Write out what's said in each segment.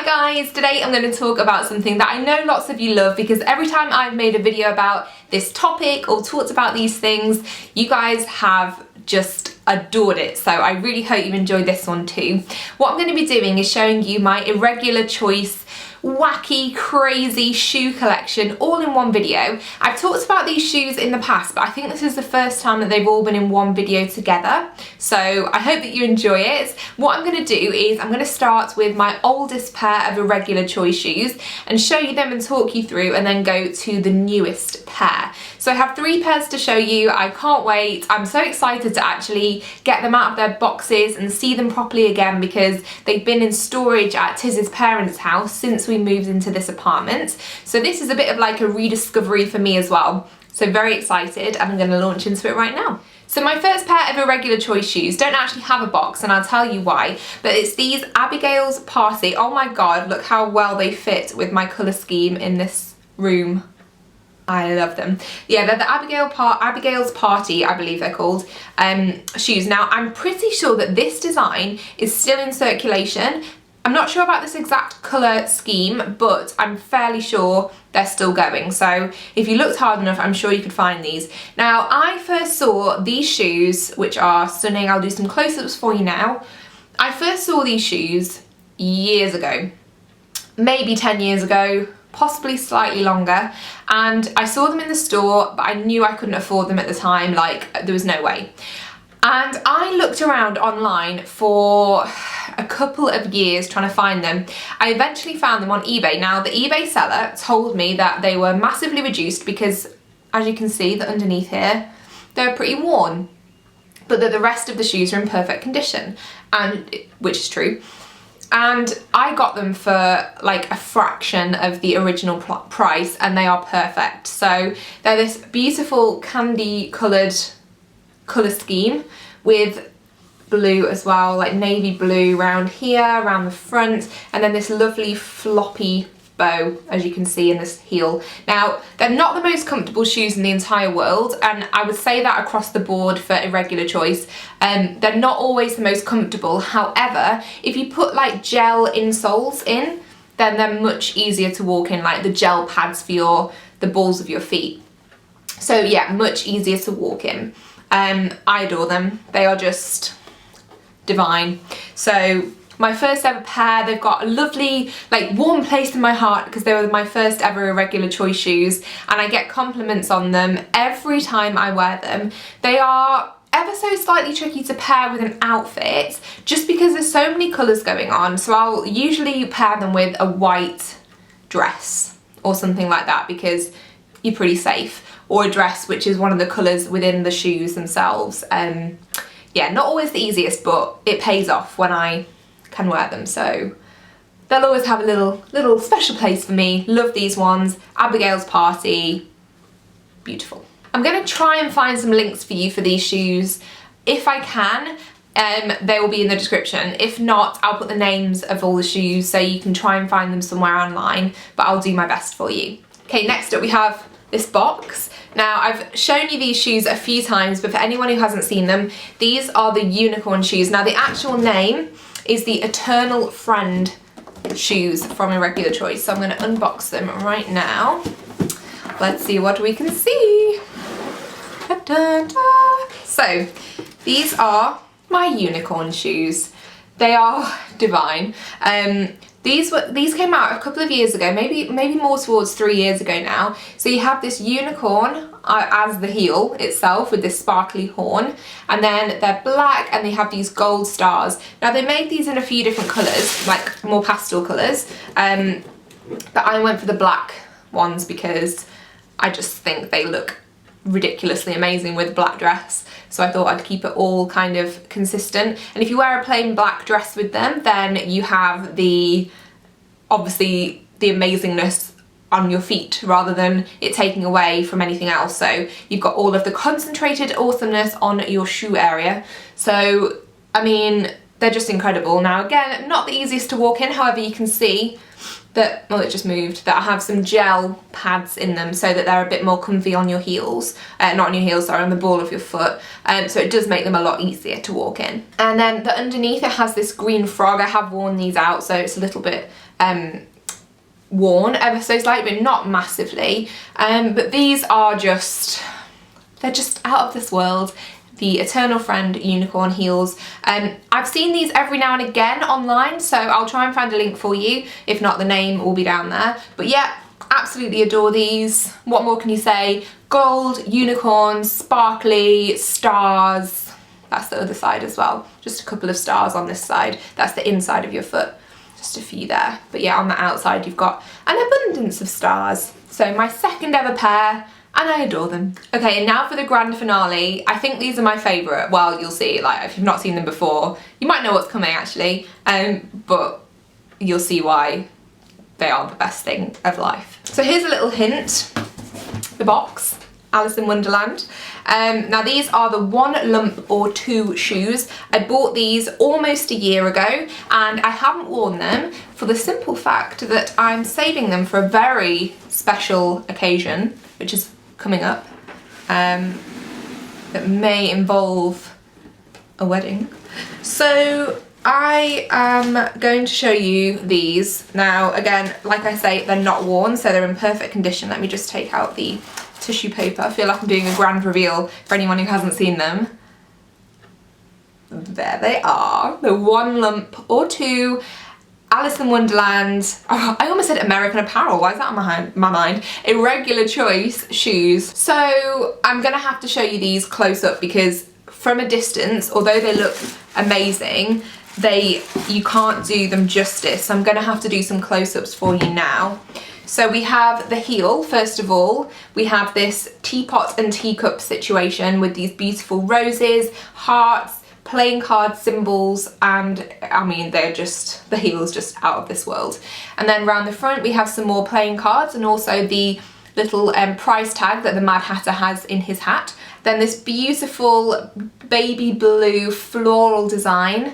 Hi guys, today I'm going to talk about something that I know lots of you love because every time I've made a video about this topic or talked about these things, you guys have just adored it, so I really hope you enjoyed this one too. What I'm going to be doing is showing you my Irregular Choice wacky, crazy shoe collection all in one video. I've talked about these shoes in the past, but I think this is the first time that they've all been in one video together, so I hope that you enjoy it. What I'm going to do is I'm going to start with my oldest pair of Irregular Choice shoes and show you them and talk you through, and then go to the newest pair. So I have 3 pairs to show you. I can't wait. I'm so excited to actually get them out of their boxes and see them properly again, because they've been in storage at Tiz's parents' house since we moved into this apartment. So this is a bit of like a rediscovery for me as well. So very excited, and I'm going to launch into it right now. So my first pair of Irregular Choice shoes don't actually have a box, and I'll tell you why, but it's these Abigails Party. Oh my god, look how well they fit with my colour scheme in this room. I love them. Yeah, they're the Abigail's Party, I believe they're called, shoes. Now, I'm pretty sure that this design is still in circulation. I'm not sure about this exact colour scheme, but I'm fairly sure they're still going. So if you looked hard enough, I'm sure you could find these. Now, I first saw these shoes, which are stunning. I'll do some close-ups for you now. I first saw these shoes years ago, maybe 10 years ago, possibly slightly longer, and I saw them in the store, but I knew I couldn't afford them at the time. Like, there was no way. And I looked around online for a couple of years trying to find them. I eventually found them on eBay. Now, the eBay seller told me that they were massively reduced because, as you can see, that underneath here, they're pretty worn, but that the rest of the shoes are in perfect condition, and which is true. And I got them for like a fraction of the original price, and they are perfect. So they're this beautiful candy coloured colour scheme with blue as well, like navy blue around here, around the front, and then this lovely floppy bow, as you can see in this heel. Now, they're not the most comfortable shoes in the entire world, and I would say that across the board for Irregular Choice. They're not always the most comfortable. However, if you put like gel insoles in, then they're much easier to walk in, like the gel pads for the balls of your feet. So yeah, much easier to walk in. I adore them. They are just divine. So my first ever pair, they've got a lovely, like, warm place in my heart because they were my first ever Irregular Choice shoes, and I get compliments on them every time I wear them. They are ever so slightly tricky to pair with an outfit just because there's so many colours going on. So I'll usually pair them with a white dress or something like that because you're pretty safe, or a dress which is one of the colours within the shoes themselves. Yeah, not always the easiest, but it pays off when I can wear them, so they'll always have a little special place for me. Love these ones. Abigail's Party, beautiful. I'm going to try and find some links for you for these shoes if I can. They will be in the description. If not, I'll put the names of all the shoes so you can try and find them somewhere online, but I'll do my best for you. Okay, next up we have this box. Now, I've shown you these shoes a few times, but for anyone who hasn't seen them, these are the unicorn shoes. Now, the actual name is the Eternal Friend shoes from Irregular Choice. So I'm going to unbox them right now. Let's see what we can see. Da, da, da. So these are my unicorn shoes. They are divine. These came out a couple of years ago, maybe more towards 3 years ago now. So you have this unicorn as the heel itself with this sparkly horn, and then they're black and they have these gold stars. Now, they made these in a few different colours, like more pastel colours, but I went for the black ones because I just think they look ridiculously amazing with a black dress. So I thought I'd keep it all kind of consistent. And if you wear a plain black dress with them, then you have obviously the amazingness on your feet rather than it taking away from anything else. So you've got all of the concentrated awesomeness on your shoe area. So, I mean, they're just incredible. Now, again, not the easiest to walk in. However, you can see that, well, it just moved, that I have some gel pads in them so that they're a bit more comfy on your heels, not on your heels, sorry, on the ball of your foot, so it does make them a lot easier to walk in. And then the underneath, it has this green frog. I have worn these out, so it's a little bit worn ever so slightly, but not massively. But these are just, they're just out of this world. The Eternal Friend unicorn heels. I've seen these every now and again online, so I'll try and find a link for you. If not, the name will be down there. But yeah, absolutely adore these. What more can you say? Gold, unicorns, sparkly, stars. That's the other side as well. Just a couple of stars on this side. That's the inside of your foot. Just a few there. But yeah, on the outside you've got an abundance of stars. So my second ever pair, and I adore them. Okay, and now for the grand finale. I think these are my favourite. Well, you'll see, like, if you've not seen them before, you might know what's coming actually, but you'll see why they are the best thing of life. So here's a little hint. The box, Alice in Wonderland. Now these are the 1 lump or 2 shoes. I bought these almost a year ago and I haven't worn them for the simple fact that I'm saving them for a very special occasion, which is coming up, that may involve a wedding. So I am going to show you these. Now again, like I say, they're not worn, so they're in perfect condition. Let me just take out the tissue paper. I feel like I'm doing a grand reveal for anyone who hasn't seen them. There they are, the 1 lump or 2 Alice in Wonderland, oh, I almost said American Apparel, why is that on my mind? Irregular Choice shoes. So I'm gonna have to show you these close up because from a distance, although they look amazing, you can't do them justice. So I'm gonna have to do some close-ups for you now. So we have the heel, first of all. We have this teapot and teacup situation with these beautiful roses, hearts, playing card symbols, and I mean, they're just, the heel's just out of this world. And then round the front we have some more playing cards and also the little price tag that the Mad Hatter has in his hat. Then this beautiful baby blue floral design.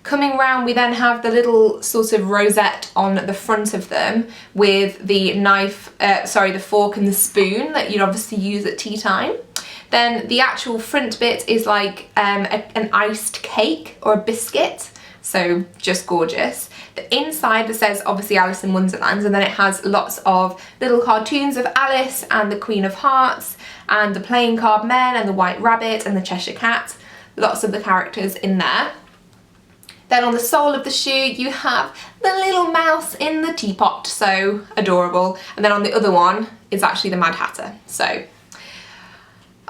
Coming round, we then have the little sort of rosette on the front of them with the knife, the fork and the spoon that you'd obviously use at tea time. Then the actual front bit is like an iced cake or a biscuit, so just gorgeous. The inside that says obviously Alice in Wonderland, and then it has lots of little cartoons of Alice and the Queen of Hearts and the playing card men and the White Rabbit and the Cheshire Cat. Lots of the characters in there. Then on the sole of the shoe you have the little mouse in the teapot, so adorable. And then on the other one is actually the Mad Hatter, so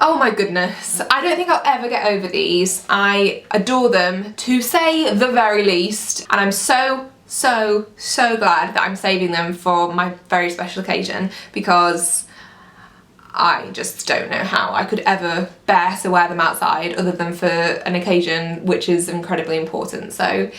oh my goodness, I don't think I'll ever get over these. I adore them, to say the very least, and I'm so glad that I'm saving them for my very special occasion because I just don't know how I could ever bear to wear them outside other than for an occasion which is incredibly important. So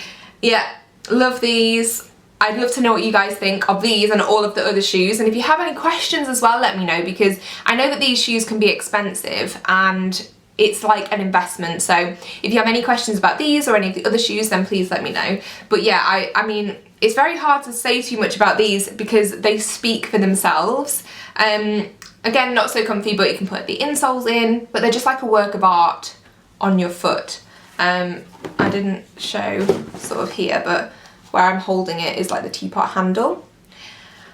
yeah, love these. I'd love to know what you guys think of these and all of the other shoes, and if you have any questions as well, let me know, because I know that these shoes can be expensive and it's like an investment. So if you have any questions about these or any of the other shoes, then please let me know. But yeah, I mean, it's very hard to say too much about these because they speak for themselves. Again, not so comfy, but you can put the insoles in, but they're just like a work of art on your foot. I didn't show sort of here, but where I'm holding it is like the teapot handle.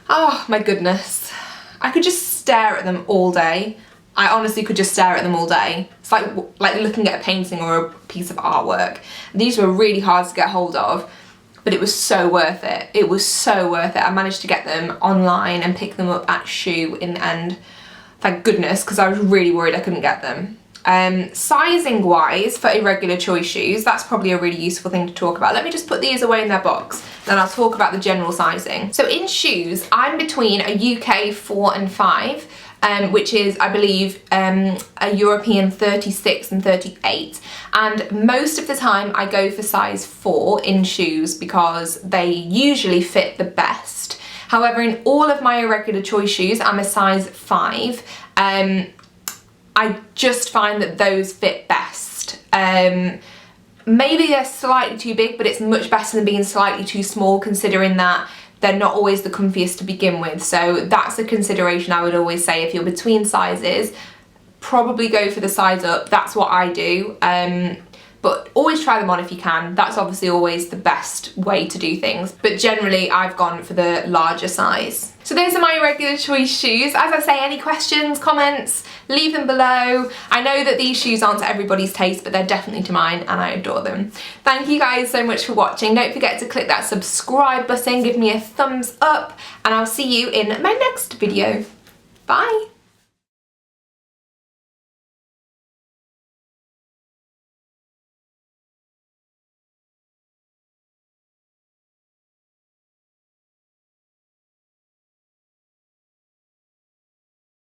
Oh my goodness. I could just stare at them all day. I honestly could just stare at them all day. It's like looking at a painting or a piece of artwork. These were really hard to get hold of, but it was so worth it. It was so worth it. I managed to get them online and pick them up at Shoe in the end. Thank goodness, because I was really worried I couldn't get them. Sizing wise for Irregular Choice shoes, that's probably a really useful thing to talk about. Let me just put these away in their box, then I'll talk about the general sizing. So in shoes, I'm between a UK 4 and 5, which is, I believe, a European 36 and 38. And most of the time I go for size 4 in shoes because they usually fit the best. However, in all of my Irregular Choice shoes, I'm a size 5. I just find that those fit best. Maybe they're slightly too big, but it's much better than being slightly too small, considering that they're not always the comfiest to begin with. So that's a consideration I would always say. If you're between sizes, probably go for the size up. That's what I do. but always try them on if you can. That's obviously always the best way to do things, but generally I've gone for the larger size. So those are my Irregular Choice shoes. As I say, any questions, comments, leave them below. I know that these shoes aren't to everybody's taste, but they're definitely to mine and I adore them. Thank you guys so much for watching. Don't forget to click that subscribe button, give me a thumbs up, and I'll see you in my next video. Bye.